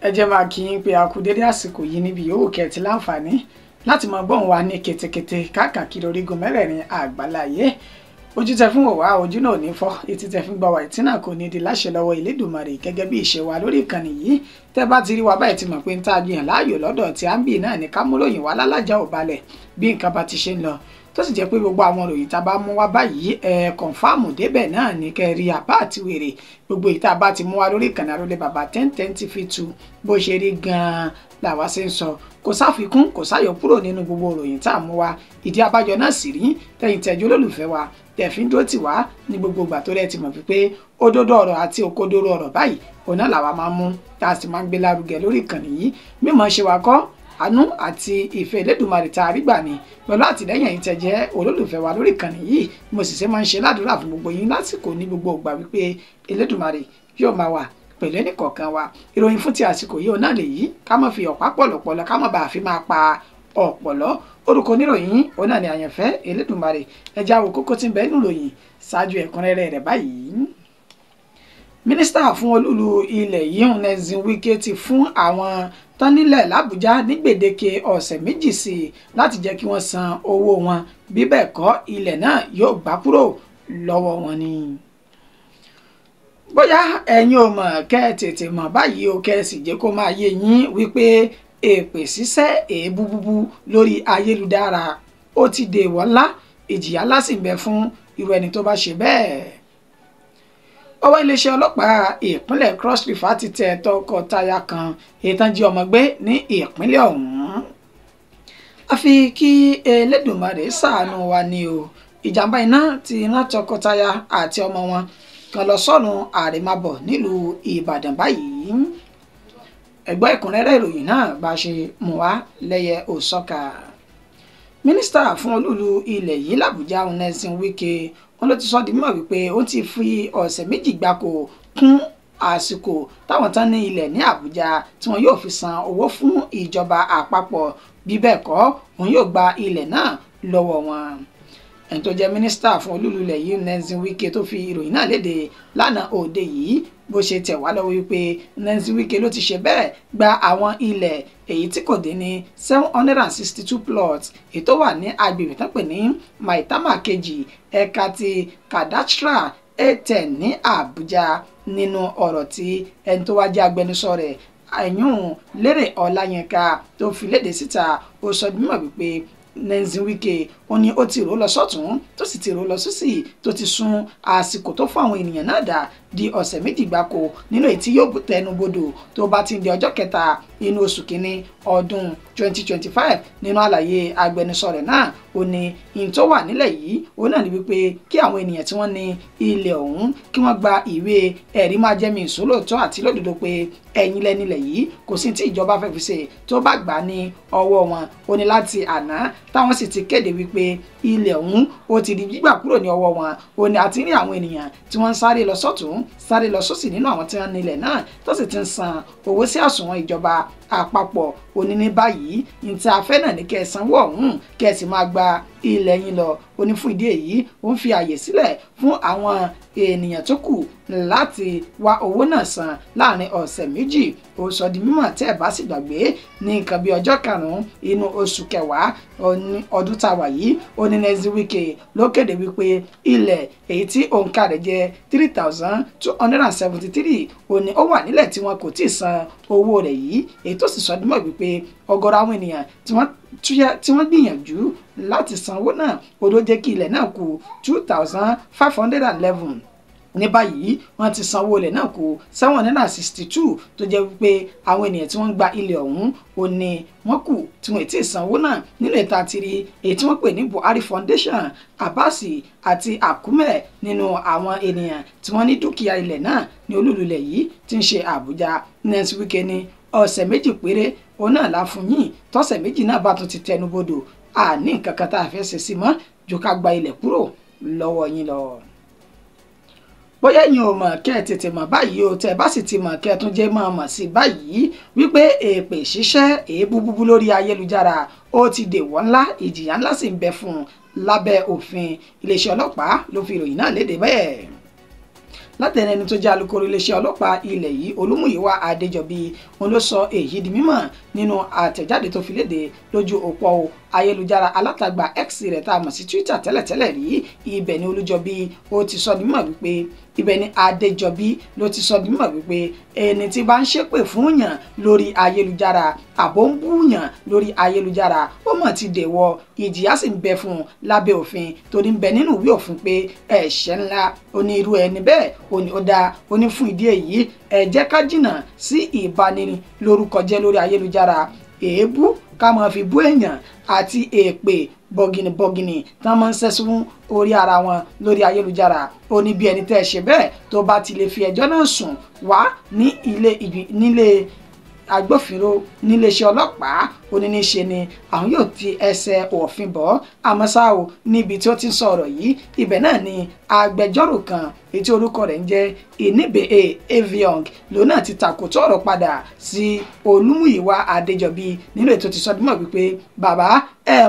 ẹ jẹ́ máa kí yín pé a kú dédé àsìkò yìí níbi yòówù kẹ́ẹ̀tì láǹfààní láti máa gbọ́n wa ní ketekete káàkiri orígun mẹ́rẹ̀ẹ̀rin àgbáláyé. Ojú tẹ́ fún wò wá, ojú náà ò ní fọ́, etí tẹ́ fún gbọ́ wá, etí náà kò ní di láṣẹ lọ́wọ́ Elédùmarè gẹ́gẹ́ bí ìṣe wa lórí ìkànnì yìí. Tẹ́ bá ti rí wa báyìí ti mọ̀ pé ń tá a gbìyàn láàyò lọ́dọ̀ tí à ń bì náà ní ká mú ròyìn wá lálájà ò balẹ̀ bí nǹkan bá ti ṣe ń lọ. Tó sì jẹ́ pé gbogbo àwọn ròyìn tá a bá mú wá báyìí kọ̀ǹfàmù débẹ̀ náà ní kẹ́rí àbá àti wèrè gbogbo ìta bá ti mú wá lórí ìkànnì Àrólé Bàbá 1010 TV2 bó ṣe rí gan-an làwa ṣe ń sọ, kò sáfikún kò sáyọ kúrò nínú gbogbo ròyìn tá a mú wá. Ìdí abájọ náà sì rí tẹ̀yìn tẹ̀jú olólùfẹ́ wa tẹ̀fín dúró tì wá ní gbogbo ìgbà tó rẹ̀ ti mọ̀ wípé òdodo ọ̀rọ̀ àti òkodoro ọ̀rọ̀ báyìí òun náà làwa máa ń mú tá a sì máa ń gbé lárugẹ lórí ìkànnì yìí. mímọ̀ ṣe wa kọ́ àánú àti ìfẹ́ Elédùmarè tá a rí gbà ní pẹ̀lú àtìlẹ́yìn ẹ̀yin tẹ́ jẹ́ olólùfẹ́ wa lórí ìkànnì yìí. Mo sì ṣe máa ń ṣe ládùúrà fún gbogbo yín lásìkò ní gbogbo ìgbà wípé Elédùmarè yóò máa wà pẹ̀lú ẹnìkọ̀ọ̀kan wa. Ìròyìn fún ti àsìkò yìí náà lè yí ká má fi ọ̀pá pọ̀lọ̀pọ̀lọ̀ ká má bàa fi máa pa ọ̀pọ̀lọ́. Orúkọ oníròyìn òun náà ni àyànfẹ́ Elédùmarè. ẹ já wo kókó tí ń bẹ nínú ìròyìn ṣáájú ẹ̀kúnrẹ́rẹ́ rẹ̀ báyìí. Mínísítà fún olúlu ilẹ̀ yìí Nyesom Wike ti fún àwọn tán nílẹ̀ l'Àbújá ní gbèdéke ọ̀sẹ̀ méjì sí i láti jẹ́ kí wọ́n san owó wọn, bí bẹ́ẹ̀ kọ́ ilẹ̀ náà yóò gbà kúrò lọ́wọ́ wọn ni. Bóyá ẹ̀yin ò mọ̀ kẹ́ ẹ tètè mọ̀ báyìí o, kẹ́ ẹ sì jẹ́ kó máa yé yín wípé èpè ṣíṣẹ́ èébú búbú lórí ayélujára ó ti dèèwọ̀ ńlá, ìjìyà ńlá sì ń bẹ fún irú ẹni tó bá ṣe bẹ́ẹ̀. Ọwọ́ iléeṣẹ́ ọlọ́pàá ìpínlẹ̀ Cross River ti tẹ tọkọtaya kan ètàn jí ọmọ gbé ní ìpínlẹ̀ ọ̀hún. Àfi kí Elédùmarè ṣàánú wa ni o. Ìjàmbá iná ti rán tọkọtaya àti ọmọ wọn kan lọ sọ́nù àrèmábọ̀ nílùú Ìbàdàn báyìí. Ẹgbẹ́ ẹ̀kúnrẹ́rẹ́ ìròyìn náà bá ṣe mú wá lẹ́yẹ òsọ́kà. Mínísítà fún olúlu ilẹ̀ yìí l'Àbújá Nyesom Wike wọn ló ti sọ di mímọ̀ wípé ó ti fi ọ̀sẹ̀ méjì gbáko kún àsìkò táwọn tán ní ilẹ̀ ní Àbújá tí wọn yóò fi san owó fún ìjọba àpapọ̀, bí bẹ́ẹ̀ kọ́ wọn yóò gba ilẹ̀ náà lọ́wọ́ wọn. Ẹni tó jẹ́ mínísítà fún olúlu ilẹ̀ yìí Nyesom Wike tó fi ìròyìn náà léde lánàá òde yìí bó ṣe tẹ̀ wá lọ́wọ́ wípé Nyesom Wike ló ti ṣe bẹ́ẹ̀ gba àwọn ilẹ̀ èyí tí kò dín ní 762 plots èyí tó wà ní agbègbè tán pè ní Maitama kejì ẹ̀ka ti Kadastra A10 ní Àbújá. Nínú ọ̀rọ̀ tí ẹni tó wá jẹ́ agbẹnusọ rẹ̀ Ayún Lérè Ọláyínká tó fi léde síta, ó sọ mímọ̀ wípé Nyesom Wike ó ní ó ti rò lọ sọ́tún tó sì ti rò lọ sósì tó ti sún àsìkò tó fún àwọn ènìyàn náà dà di ọ̀sẹ̀ méjì gbáko nínú èyí tí yóò tẹnu bodò tó bá ti ń di ọjọ́ kẹta inú oṣù kínní ọdún 2025. Nínú àlàyé agbẹnusọ rẹ̀ náà ó ní ìyìn tó wà nílẹ̀ yìí ó náà ní wípé kí àwọn ènìyàn tí wọ́n ní ilẹ̀ ọ̀hún kí wọ́n gba ìwé ẹ̀rí máa jẹ́mi ìṣólóòtọ́ àti lódodo pé ẹ̀yin lẹ́nilẹ̀ yìí kò sí tí ìjọba fẹ́ fi ṣe tó bá gbà ní ọwọ́ wọn. Ó ní láti àná táwọn sì ti kéde wípé ilẹ̀ ọ̀hún ó ti di gbígbà kúrò ní ọwọ́ wọn. Ó ní àti rí àwọn ènìyàn tí wọ́n ń sáré lọ sọ́tún sáré lọ sósì nínú àwọn tí wọ́n ní ilẹ̀ náà tó sì ti ń san owó sí àsùnwọ̀n ìjọba àpapọ̀. Ó ní ní báyìí ní tí a fẹ́ náà ní kẹ́ ẹ sanwó ọ̀hún kẹ́ ẹ sì máa gba ilẹ̀ yín lọ. Ó ní fún ìdí èyí ó ń fi àyè sílẹ̀ fún àwọn ènìyàn tó kù láti wá owó náà san láàrin ọ̀sẹ̀ méjì. Ó sọ di mímọ̀ tẹ́ ẹ̀ bá sì gbàgbé ní nǹkan bí ọjọ́ karùn-ún inú oṣù kẹwàá ọdún tá a wà yìí ó ní Nyesom Wike ló kéde wípé ilẹ̀ èyí tí òǹkà rẹ̀ jẹ́ 3,273 ó ní ó wà nílẹ̀ tí wọn kò tí ì san owó rẹ̀ yìí, èyí tó sì sọ di mímọ̀ wípé ọ̀gọ̀rọ̀ àwọn ènìyàn tí wọ́n gbìyànjú láti sanwó náà ó ló jẹ́ kí ilẹ̀ náà kù 2,511. Ní báyìí wọ́n ti sanwó ilẹ̀ náà kù 762 tó jẹ́ wípé àwọn ènìyàn tí wọ́n ń gba ilẹ̀ ọ̀hún ó ní wọ́n kù tí wọ́n ti sanwó náà nínú ìta tiri èyí tí wọ́n pè ní Buhari Foundation, Abasi àti Akume nínú àwọn ènìyàn tí wọ́n ní dúkìá ilẹ̀ náà ní olúlu ilẹ̀ yìí tí ń ṣe Àbújá. Nyesom Wike ní ọ̀sẹ̀ méjì péré òun náà la fún yín, tọ́sẹ̀ méjì náà bá tún ti tẹnu bodò àní nǹkan kan tá a fẹ́ ṣe sí mọ́ ju ká gba ilẹ̀ kúrò lọ́wọ́ yín lọ. Bóyá ẹ̀yin ò mọ̀ kẹ́ ẹ tètè mọ̀ báyìí o, tẹ́ bá sì ti mọ̀ kẹ́ ẹ tún jẹ́ mọ̀ sí báyìí wípé èpè ṣíṣẹ́ èébú búbú lórí ayélujára ó ti dèwọ̀ ńlá, ìjìyà ńlá sì ń bẹ fún un lábẹ́ òfin. Iléeṣẹ́ ọlọ́pàá ló fi ìròyìn náà léde bẹ́ẹ̀. látẹnu ẹni tó jẹ́ alukoro iléeṣẹ́ ọlọ́pàá ilẹ̀ yìí Olúmúyìwá Adéjọbí òun ló sọ èyí di mímọ̀ nínú àtẹ̀jáde tó fi léde lójú òpó ayélujára alátagbà X rẹ̀ tá a mọ̀ sí Twitter tẹ́lẹ̀tẹ́lẹ̀ rí. Ibẹ̀ ni Olújọbí ó ti sọ di mímọ̀ wípé ibẹ̀ ni Adéjọbí ló ti sọ di mímọ̀ wípé ẹni tí bá ń ṣépè fún yàn lórí ayélujára àbò ń bú yàn lórí ayélujára ó mọ̀ ti dèwọ̀ ìjìyà sì ń bẹ fún un lábẹ́ òfin torí ń bẹ nínú ìwé òfin pé ẹ̀ṣẹ̀ ńlá onírú ẹni bẹ́ẹ̀ ó dáa ó ní fún ìdí èyí ẹ jẹ́ ká jìnnà sí ìbanilórúkọjẹ́ lórí ayélujára èébú ká máa fi bú èèyàn àti èpè bọ̀gìnìbọ̀gìnì tí wọ́n máa ń sẹ́sùn orí ara wọn lórí ayélujára ó ní bí ẹni tẹ́ ẹ ṣe bẹ́ẹ̀ tó bá ti lè fi ẹjọ́ náà sùn wá ní nílé agbófinró níléeṣẹ́ ọlọ́pàá oníníṣe ni àwọn yóò ti ẹsẹ̀ òfin bọ̀ àmọ́ ṣá o níbi tí ó ti ń sọ̀rọ̀ yìí ibẹ̀ náà ni agbẹjọ́rò kan ètí orúkọ rẹ̀ ń jẹ́ Ìníbèé Eviong lòun náà ti tàkòtò ọ̀rọ̀ padà sí Olúmúyìwá Adéjọbí nínú ètò ti sọdúnmọ̀ wípé bàbá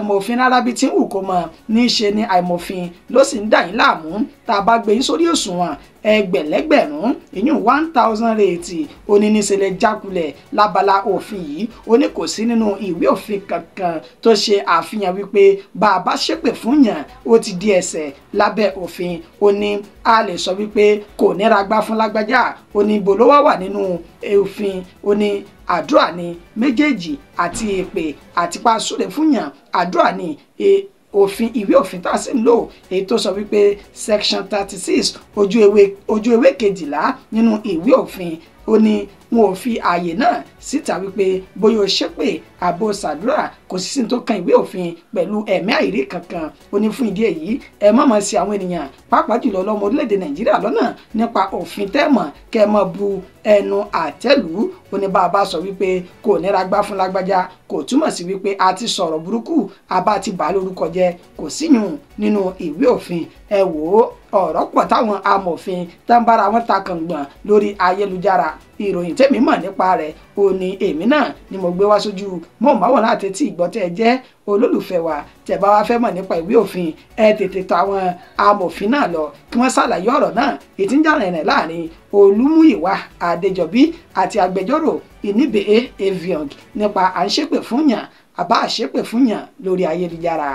mọ̀fin rárá bí tí ń wù kó mọ̀ ní í ṣe ni àìmọ̀fin ló sì ń dà yín láàmú tá a bá gbé yín sórí òṣùwọ̀n ẹgbẹ̀lẹ́gbẹ̀rún ìyún 1000 rèètì oníníṣẹ̀lẹ̀ jákulẹ̀ lábala òfin yìí ó ní kò sí nínú ìwé òfin kankan tó ṣe àfihàn wípé bá a bá ṣépè fún yàn ó ti di ẹ̀ṣẹ̀ lábẹ́ òfin ó ní a lè sọ wípé kò níra gbá fún lágbájá ó ní ibo ló wà nínú òfin ó ní àdúrà ní méjèèjì àti èpè àti pa súre fún yàn àdúrà ní òfin ìwé òfin tá a sì ń lò èyí tó sọ wípé section 36 ojú ewé kejìlá nínú ìwé òfin ó ní wọn ò fi ààyè náà síta wípé bóyá o ṣépè àbò ṣàdúrà kò sí sí tó kan ìwé òfin pẹ̀lú ẹ̀mí àìrí kankan ó ní fún ìdí èyí ẹ má máa ṣì àwọn ènìyàn pàápàá jùlọ lọ́mọ orílẹ̀-èdè Nàìjíríà lọ́nà nípa òfin tẹ́mọ̀ kẹ́ ẹ mọ́ bu ẹnu àtẹ́lù ó ní bá a bá sọ wípé kò níra gbá fún lágbájá kò túmọ̀ sí wípé a ti sọ̀rọ̀ burúkú a bá ti bà á lórúkọ jẹ́ kò síyùn nínú ìwé òfin ẹ wò ó ọ̀rọ̀ pọ̀ táwọn amòfin tá ń bára wọn ta kàngbọ̀n lórí ayélujára ìròyìn tèmi mọ̀ nípa rẹ̀ ó ní èmi náà ni mo gbé wá sójú móhùnmáwòrán àti tí ìgbọ́tẹ́ ẹ jẹ́ olólùfẹ́ wa tẹ́ bá wá fẹ́ mọ̀ nípa ìwé òfin ẹ tètè tọ̀ àwọn amòfin náà lọ kí wọ́n ṣàlàyé ọ̀rọ̀ náà ètí ń jà rìnrìn láàrin Olúmúyìwá Adéjọbí àti agbẹjọ́rò Ìníbèé Eviong nípa à ń ṣépè fún yàn àbá àṣépè fún yàn lórí ayélujára.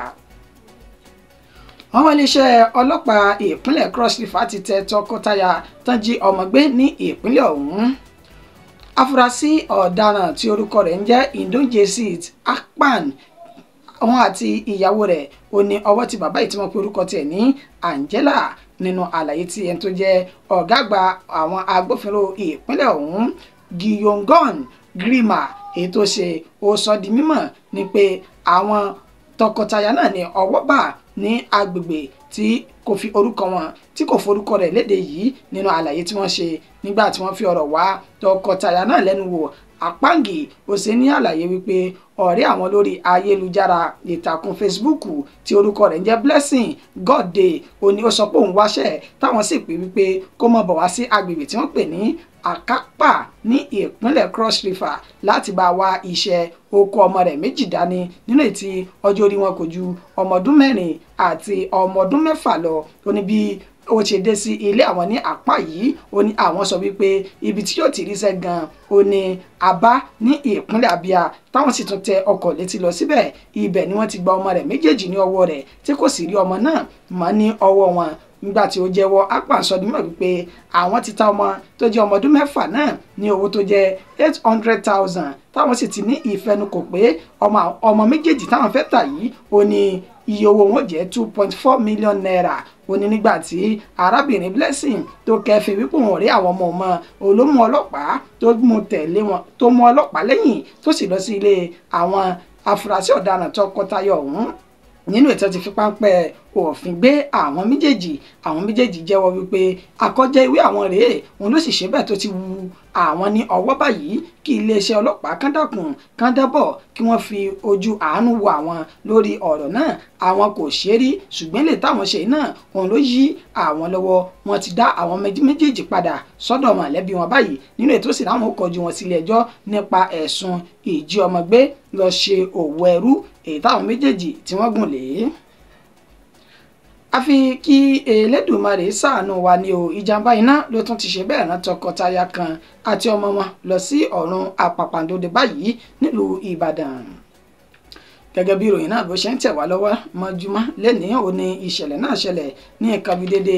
Àwọn iléeṣẹ́ ọlọ́pàá ìpínlẹ̀ Cross River ti tẹ tọkọtaya tán jí ọmọ gbé ní ìpínlẹ̀ ọ̀hún. Afurasí ọ̀daràn tí orúkọ rẹ̀ ń jẹ́ Indonjesit Akpan àwọn àti ìyàwó rẹ̀ ó ní ọwọ́ tí bàbá yìí tí wọ́n pe orúkọ tiẹ̀ ní Angela nínú àlàyé tí ẹni tó jẹ́ ọ̀gá àgbà àwọn agbófinró ìpínlẹ̀ ọ̀hún Giyongon Grima èyí tó ṣe ó sọ di mímọ̀ ni pé àwọn tọkọtaya náà ní ọwọ́ bà ní agbègbè tí kò fi orúkọ wọn tí kò forúkọ rẹ̀ léde yìí nínú àlàyé tí wọ́n ṣe nígbà tí wọ́n fi ọ̀rọ̀ wá tọkọtaya náà lẹ́nu wò Àpáǹgì ó ṣe ní àlàyé wípé ọ̀rẹ́ àwọn lórí ayélujára ìtàkùn Facebook tí orúkọ rẹ̀ ń jẹ́ Blessing Godday ó ní ó sọ pé òun wáṣẹ́ táwọn sì pè wípé kó mọ̀ bọ̀ wá sí agbègbè tí wọ́n pè ní Àkápà ní ìpínlẹ̀ Cross River láti bá wá iṣẹ́ oko ọmọ rẹ̀ méjì dání nínú ètí ọjọ́ orí wọn kò ju ọmọ ọdún 4 àti ọmọ ọdún 6 lọ ó ní bí ó ṣe dé sí ilé àwọn ní apá yìí ó ní àwọn sọ wípé ibi tí yóò ti ríṣẹ́ gan ó ní Aba ní ìpínlẹ̀ Abia táwọn sì tún tẹ ọkọ̀ létí lọ síbẹ̀ ibẹ̀ ni wọ́n ti gba ọmọ rẹ̀ méjèèjì ní ọwọ́ rẹ̀ tí kò sì rí ọmọ náà mọ́ ní ọwọ́ wọn nígbà tí ó jẹ́wọ́ Akpan sọ nímọ̀ wípé àwọn ti ta ọmọ tó jẹ́ ọmọ ọdún 6 náà ní owó tó jẹ́ 800,000 táwọn sì ti ní ìfẹnukò pé ọmọ méjèèjì táwọn fẹ́ tà yìí ó ní iye owó wọn jẹ́ 2.4 million naira ó ní nígbà tí arábìnrin Blessing tó kẹfìn wípé òun rí àwọn ọmọ olómú ọlọ́pàá tó mú tẹ̀lé wọn tó mú ọlọ́pàá lẹ́yìn tó sì lọ sí ilé àwọn afurasí ọ̀daràn tọkọtaya ọ̀hún nínú ètò ti fi páńpẹ́ òfin gbé àwọn méjèèjì jẹ́wọ́ wípé àkọjẹ́ ìwé àwọn rèé òun ló sì ṣe bẹ́ẹ̀ tó ti wu àwọn ní ọwọ́ báyìí kí iléeṣẹ́ ọlọ́pàá kán dákun kán dábọ̀ kí wọ́n fi ojú àánú wo àwọn lórí ọ̀rọ̀ náà àwọn kò ṣe rí ṣùgbọ́n lè táwọn ṣe náà òun ló yí àwọn lọ́wọ́ wọn ti dá àwọn méjèèjì padà sọ́dọ̀ mọ̀lẹ́bí wọn báyìí nínú ètò sì láwọn ó kọjú wọn sílé ẹjọ́ nípa ẹ̀sùn ìjí ọmọ gbé lọ ṣe òwò ẹrú èyí táwọn méjèèjì tí wọ́n gùn lé. àfi kí Elédùmarè ṣàánú wa ni o. Ìjàmbá iná ló tún ti ṣe bẹ́ẹ̀ rán tọkọtaya kan àti ọmọ wọn lọ sí ọ̀run àpàpàǹdodo báyìí nílùú Ìbàdàn. Gẹ́gẹ́ bí ìròyìn náà bó ṣe ń tẹ̀ wá lọ́wọ́ mọ́júmọ́ lẹ́nìí ò ní ìṣẹ̀lẹ̀ náà ṣẹlẹ̀ ní nǹkan bíi dédé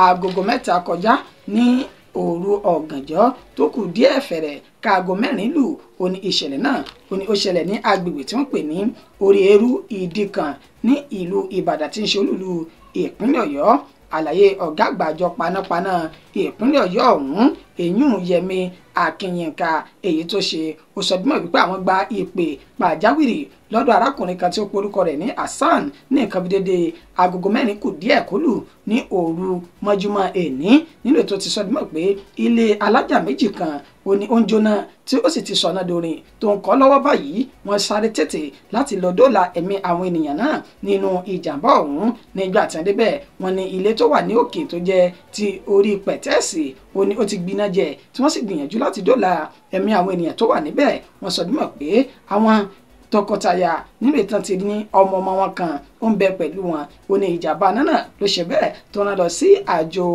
aagogo 3 kọjá ní òru ọ̀gànjọ́ tó kù díẹ̀ fẹ̀rẹ̀ káago 4 lù ó ní ìṣẹ̀lẹ̀ náà ó ṣẹlẹ̀ ní agbègbè tí wọ́n pè ní orí eru ìdíkan ní ìlú Ìbàdàn tí ń ṣe olúlu ìpínlẹ̀ Ọ̀yọ́. Àlàyé ọ̀gá àgbà àjọ panápaná ìpínlẹ̀ Ọ̀yọ́ ọ̀hún èyún Yẹmi Akínyìnká èyí tó ṣe ó sọ dímọ̀ wípé àwọn gba ìpè pàjáwìrì lọ́dọ̀ arákùnrin kan tí ó porúkọ rẹ̀ ní Hasan ní nǹkan bí dédé agogo 4 kù díẹ̀ kó lù ní òru mọ́júmọ́ èní nílò tó ti sọ dímọ̀ pé ilé alájà méjì kan ó ní ó ń jóná tí ó sì ti sọ̀nà dorin tó ń kọ́ lọ́wọ́ báyìí. Wọ́n sáré tètè láti lọ dóòlà ẹ̀mí àwọn ènìyàn náà nínú ìjàmbá ọ̀hún. Nígbà tí wọ́n débẹ̀ wọ́n ní ilé tó wà ní òkè tó jẹ́ ti orí pẹ̀tẹ́ẹ̀sì ó ti gbiná jẹ tí wọ́n sì gbìyànjú láti dóòlà ẹ̀mí àwọn ènìyàn tó wà níbẹ̀. Wọ́n sọ dímọ̀ pé àwọn tọkọtaya nínú ìtàn ti ní ọmọ wọn kan ó ń bẹ pẹ̀lú wọn. Ó ní ìjàmbá náà ló ṣe bẹ́ẹ̀ tó rán lọ sí àjò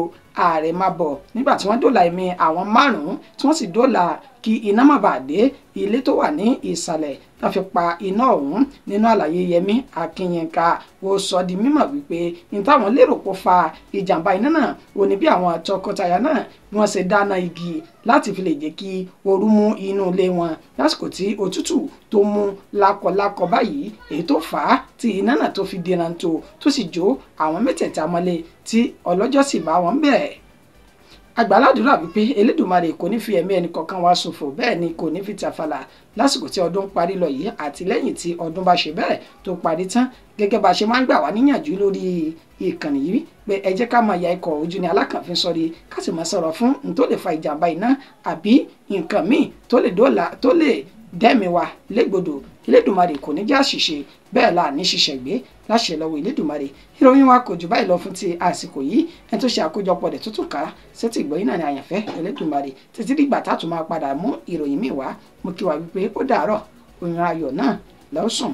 àrèmábọ̀ nígbà tí wọ́n dóòlà ẹ̀mí àwọn 5 tí wọ́n sì dóòlà kí iná má bàa dé ilé tó wà ní ìsàlẹ̀ tá fi pa iná ọ̀hún. Nínú àlàyé Yẹmi Akínyìnká ó sọ di mímọ̀ wípé ní táwọn lérò kó fa ìjàmbá iná náà ó ní bí àwọn tọkọtaya náà bí wọ́n ṣe dáná igi láti fi lè jẹ́ kí ooru mú inú ilé wọn lásìkò tí òtútù tó mú lákọlákọ báyìí èyí tó fà á tí iná náà tó fi dènà tó sì jó àwọn mẹ́tẹ̀ẹ̀ta mọ́lé tí ọlọ́jọ́ sì bá wọn bẹ́ẹ̀. Àgbàládùúrà wípé Elédùmarè kò ní fi ẹ̀mí ẹnì kọ̀ọ̀kan wá ṣòfò bẹ́ẹ̀ ni kò ní fi tàfàlà lásìkò tí ọdún parí lọ yìí àti lẹ́yìn tí ọdún bá ṣe bẹ́ẹ̀ tó parí tán. Gẹ́gẹ́ bá ṣe máa ń gbà wá níyànjú lórí ìkànnì yìí pé ẹ jẹ́ ká máa ya ikọ̀ ojú ni alákànfin sọ̀rí ká sì máa sọ̀rọ̀ fún n tó lè fa ìjàmbá iná àbí nǹkan míì tó lè dẹ́mi wa légbodò. Elédùmarè kò ní jẹ́ àṣìṣe bẹ́ẹ̀ la ní ṣiṣẹ́ gbé láṣẹ lọ́wọ́ Elédùmarè. Ìròyìn wa kò jù báyìí lọ fún ti àsìkò yìí. Ẹni tó ṣe àkójọpọ̀ rẹ̀ tuntun ká sétí ìgbọ́ yìí náà ni àyànfẹ́ Elédùmarè títí dìgbà tá a tún máa padà mú ìròyìn míì wá. Mo kí wa wípé ó dàárọ̀ òyìnbó ayọ̀ náà lọ́sùn.